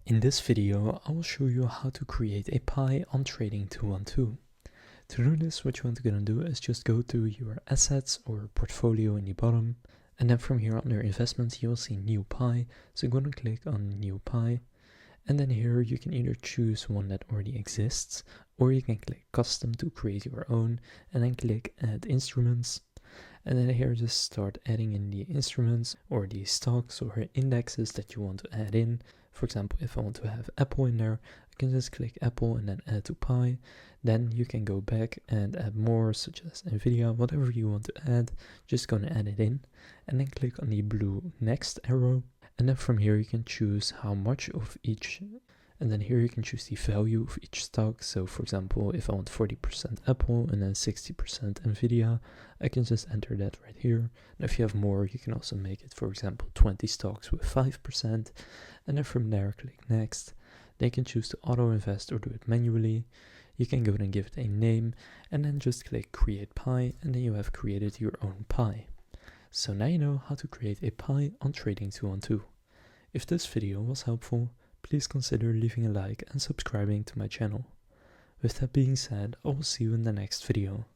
In this video, I will show you how to create a pie on Trading 212. To do this, what you want to do is just go to your assets or portfolio in the bottom, and then from here under investments, you will see new pie. So go and click on new pie, and then here you can either choose one that already exists, or you can click custom to create your own, and then click add instruments. And then here just start adding in the instruments or the stocks or indexes that you want to add in. For example, if I want to have Apple in there, I can just click Apple and then add to pie. Then you can go back and add more, such as Nvidia, whatever you want to add, just gonna add it in. And then click on the blue next arrow. And then from here you can choose how much of each, and then here you can choose the value of each stock. So for example, if I want 40% Apple and then 60% Nvidia, I can just enter that right here. And if you have more, you can also make it, for example, 20 stocks with 5%. And then from there, click next. They can choose to auto invest or do it manually. You can go and give it a name and then just click create pie, and then you have created your own pie. So now you know how to create a pie on Trading 212. If this video was helpful, please consider leaving a like and subscribing to my channel. With that being said, I will see you in the next video.